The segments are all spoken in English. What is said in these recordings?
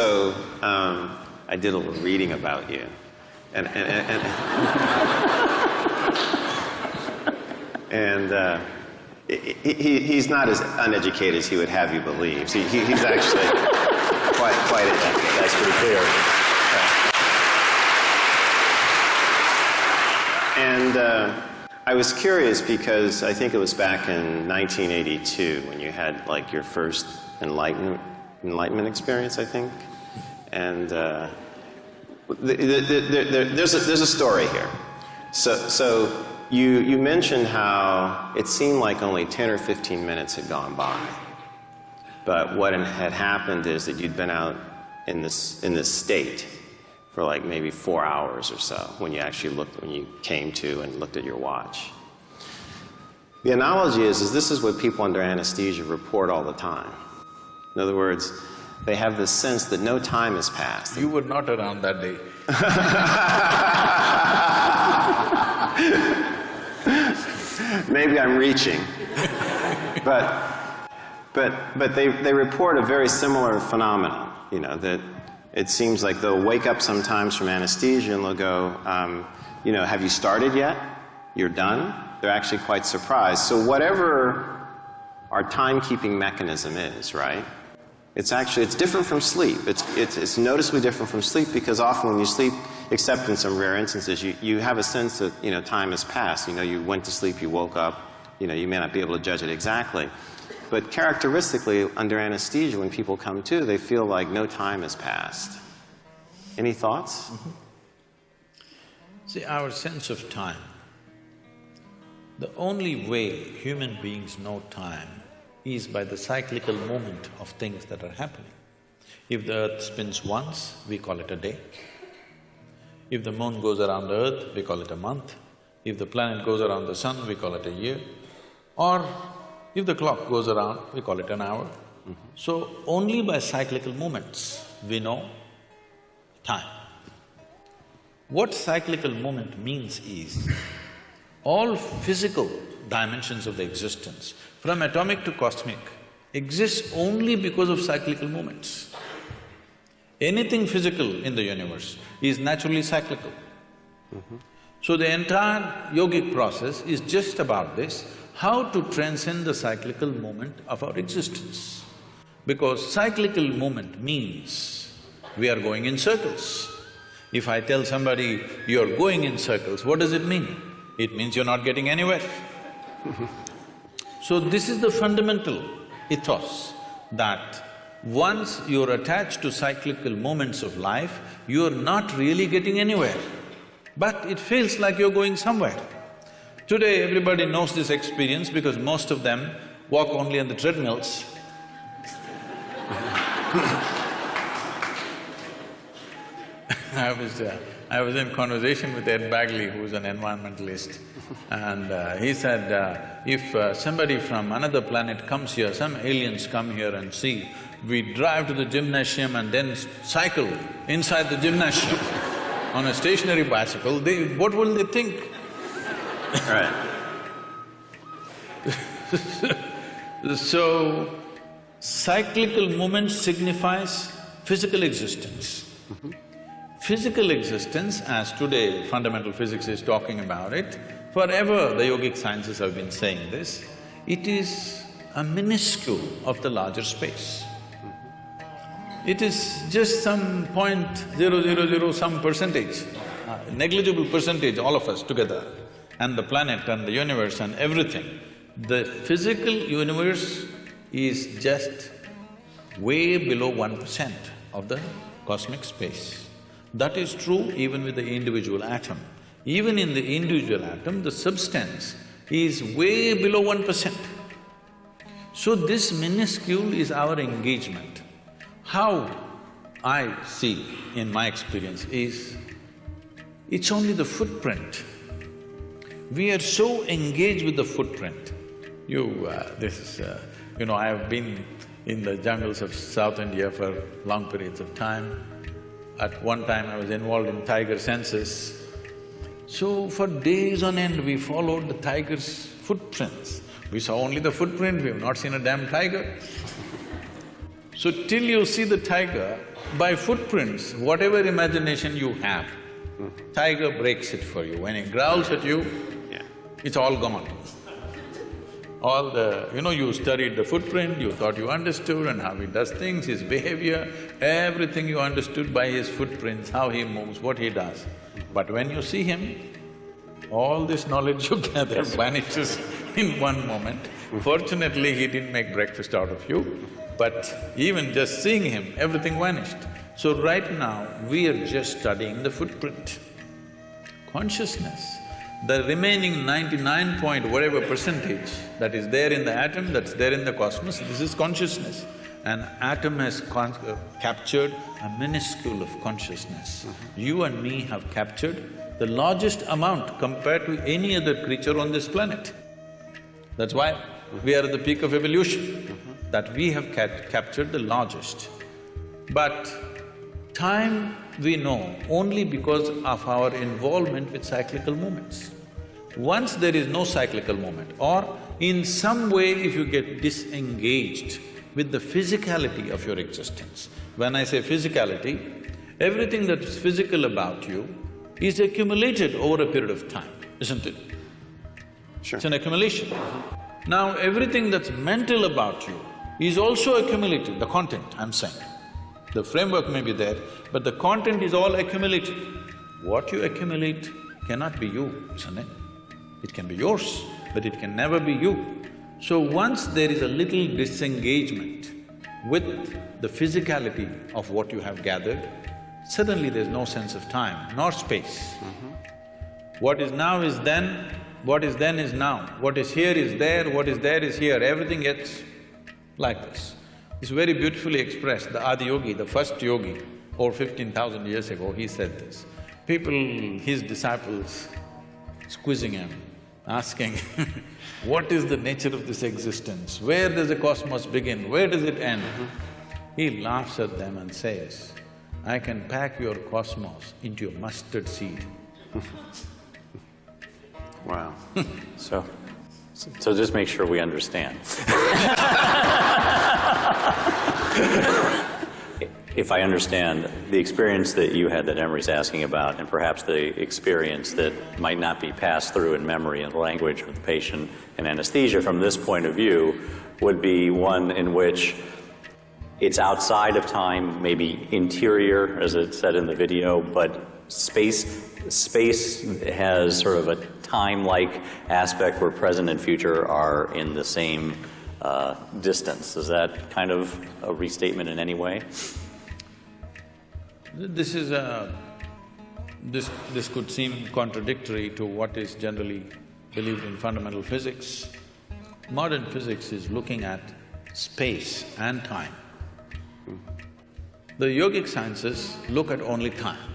So, I did a little reading about you, and he's not as uneducated as he would have you believe. So he's actually quite adept. That's pretty clear. And I was curious because I think it was back in 1982 when you had like your first enlightenment experience, I think. And there's a story here. So you mentioned how it seemed like only 10 or 15 minutes had gone by. But what had happened is that you'd been out in this state for like maybe 4 hours or so when you came to and looked at your watch. The analogy is this is what people under anesthesia report all the time. In other words, they have this sense that no time has passed. You were not around that day. Maybe I'm reaching. But they report a very similar phenomenon, you know, that it seems like they'll wake up sometimes from anesthesia and they'll go, you know, have you started yet? You're done? They're actually quite surprised. So whatever our timekeeping mechanism is, right? It's different from sleep. It's noticeably different from sleep because often when you sleep, except in some rare instances, you have a sense that, you know, time has passed. You know, you went to sleep, you woke up, you know, you may not be able to judge it exactly. But characteristically, under anesthesia, when people come to, they feel like no time has passed. Any thoughts? Mm-hmm. See, our sense of time, the only way human beings know time is by the cyclical movement of things that are happening. If the earth spins once, we call it a day. If the moon goes around the earth, we call it a month. If the planet goes around the sun, we call it a year. Or if the clock goes around, we call it an hour. Mm-hmm. So only by cyclical movements we know time. What cyclical movement means is, all physical dimensions of the existence, from atomic to cosmic, exists only because of cyclical movements. Anything physical in the universe is naturally cyclical. Mm-hmm. So the entire yogic process is just about this, how to transcend the cyclical movement of our existence. Because cyclical movement means we are going in circles. If I tell somebody, you're going in circles, what does it mean? It means you're not getting anywhere. So this is the fundamental ethos, that once you're attached to cyclical moments of life, you're not really getting anywhere, but it feels like you're going somewhere. Today, everybody knows this experience because most of them walk only on the treadmills. I was in conversation with Ed Bagley, who's an environmentalist, and he said, if somebody from another planet comes here, some aliens come here and see, we drive to the gymnasium and then cycle inside the gymnasium on a stationary bicycle, what will they think? Right. So, cyclical movement signifies physical existence. Mm-hmm. Physical existence, as today fundamental physics is talking about it, forever the yogic sciences have been saying this, it is a minuscule of the larger space. It is just some 0.000 some percentage, negligible percentage, all of us together, and the planet and the universe and everything. The physical universe is just way below 1% of the cosmic space. That is true even with the individual atom. Even in the individual atom, the substance is way below 1%. So this minuscule is our engagement. How I see in my experience is, it's only the footprint. We are so engaged with the footprint. You know, I have been in the jungles of South India for long periods of time. At one time I was involved in tiger census. So for days on end we followed the tiger's footprints. We saw only the footprint, we have not seen a damn tiger. So till you see the tiger, By footprints, whatever imagination you have, tiger breaks it for you. When he growls at you, Yeah. it's all gone. All the… you studied the footprint, you thought you understood and how he does things, his behavior, everything you understood by his footprints, how he moves, what he does. But when you see him, all this knowledge you gathered vanishes in one moment. Fortunately, he didn't make breakfast out of you, but even just seeing him, everything vanished. So right now, we are just studying the footprint. Consciousness, the remaining 99 point whatever percentage that is there in the atom, that's there in the cosmos, this is consciousness. An atom has captured a minuscule of consciousness. You and me have captured the largest amount compared to any other creature on this planet. That's why we are at the peak of evolution, that we have captured the largest. But time we know only because of our involvement with cyclical movements. Once there is no cyclical movement, or in some way if you get disengaged with the physicality of your existence. When I say physicality, everything that's physical about you is accumulated over a period of time, isn't it? Sure. It's an accumulation. Now, everything that's mental about you is also accumulated, the content, I'm saying. The framework may be there, but the content is all accumulated. What you accumulate cannot be you, isn't it? It can be yours, but it can never be you. So once there is a little disengagement with the physicality of what you have gathered, suddenly there's no sense of time nor space. What is now is then, what is then is now, what is here is there, what is there is here, everything gets like this. It's very beautifully expressed. The Adiyogi, the first yogi, over 15,000 years ago, he said this. People, his disciples, squeezing him, asking, what is the nature of this existence? Where does the cosmos begin? Where does it end? He laughs at them and says, I can pack your cosmos into a mustard seed. Wow. So just make sure we understand. If I understand, the experience that you had that Emery's asking about, and perhaps the experience that might not be passed through in memory and language with the patient and anesthesia from this point of view, would be one in which it's outside of time, maybe interior, as it said in the video, but space has sort of a time-like aspect where present and future are in the same distance. Is that kind of a restatement in any way? This is this could seem contradictory to what is generally believed in fundamental physics. Modern physics is looking at space and time. The yogic sciences look at only time.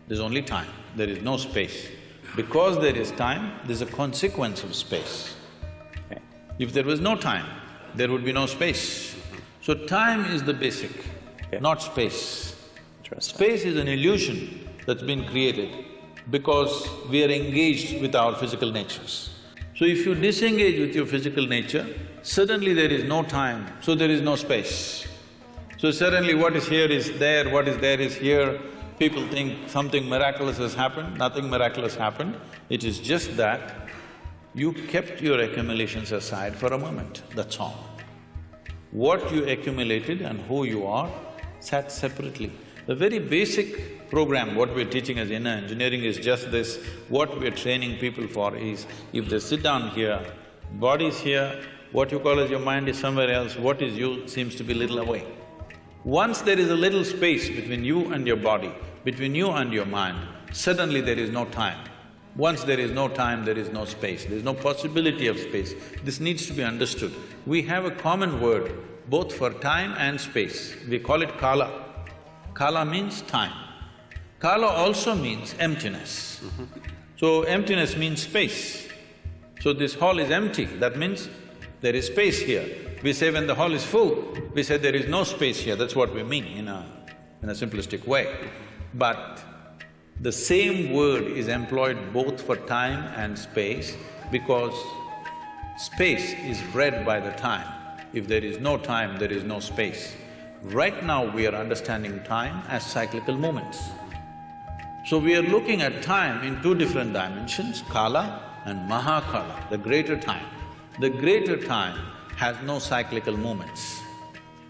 There's only time, there is no space. Because there is time, there's a consequence of space. Okay. If there was no time, there would be no space. So time is the basic, not space. Space is an illusion that's been created because we are engaged with our physical natures. So if you disengage with your physical nature, suddenly there is no time, so there is no space. So suddenly what is here is there, what is there is here. People think something miraculous has happened, nothing miraculous happened. It is just that you kept your accumulations aside for a moment, that's all. What you accumulated and who you are sat separately. The very basic program, what we're teaching as inner engineering is just this. What we're training people for is, if they sit down here, body's here, what you call as your mind is somewhere else, what is you seems to be little away. Once there is a little space between you and your body, between you and your mind, suddenly there is no time. Once there is no time, there is no space, there is no possibility of space. This needs to be understood. We have a common word both for time and space. We call it kala. Kala means time. Kala also means emptiness. So emptiness means space. So this hall is empty, that means there is space here. We say when the hall is full, we say there is no space here, that's what we mean in a simplistic way. But the same word is employed both for time and space because space is bred by the time. If there is no time, there is no space. Right now we are understanding time as cyclical moments. So we are looking at time in two different dimensions, Kala and Mahakala, the greater time. The greater time has no cyclical moments.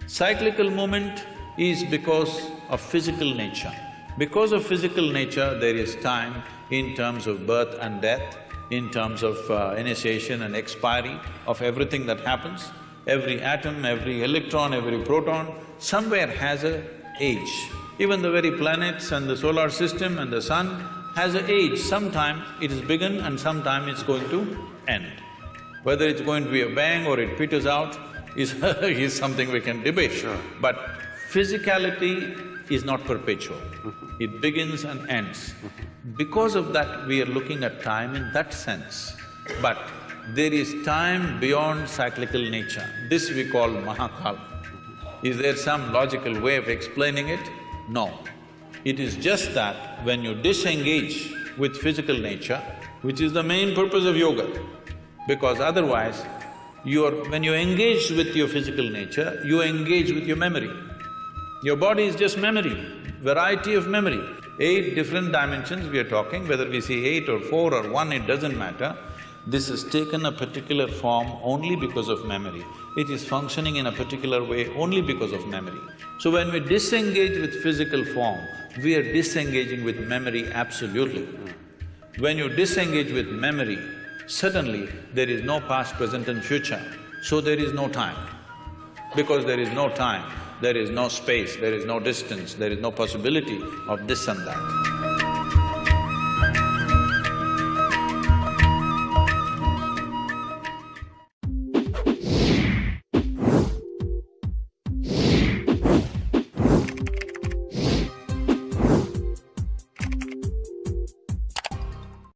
Cyclical moment is because of physical nature. Because of physical nature, there is time in terms of birth and death, in terms of initiation and expiry of everything that happens. Every atom, every electron, every proton somewhere has an age. Even the very planets and the solar system and the sun has an age. Sometime it is begun and sometime it's going to end. Whether it's going to be a bang or it peters out is is something we can debate. Sure. But physicality is not perpetual. It begins and ends. Because of that, we are looking at time in that sense. But there is time beyond cyclical nature. This we call Mahakala. Is there some logical way of explaining it? No. It is just that when you disengage with physical nature, which is the main purpose of yoga, because otherwise, when you engage with your physical nature, you engage with your memory. Your body is just memory, variety of memory. 8 different dimensions we are talking, whether we see 8 or 4 or 1, it doesn't matter. This has taken a particular form only because of memory. It is functioning in a particular way only because of memory. So when we disengage with physical form, we are disengaging with memory absolutely. When you disengage with memory, suddenly there is no past, present and future, so there is no time. Because there is no time, there is no space, there is no distance, there is no possibility of this and that.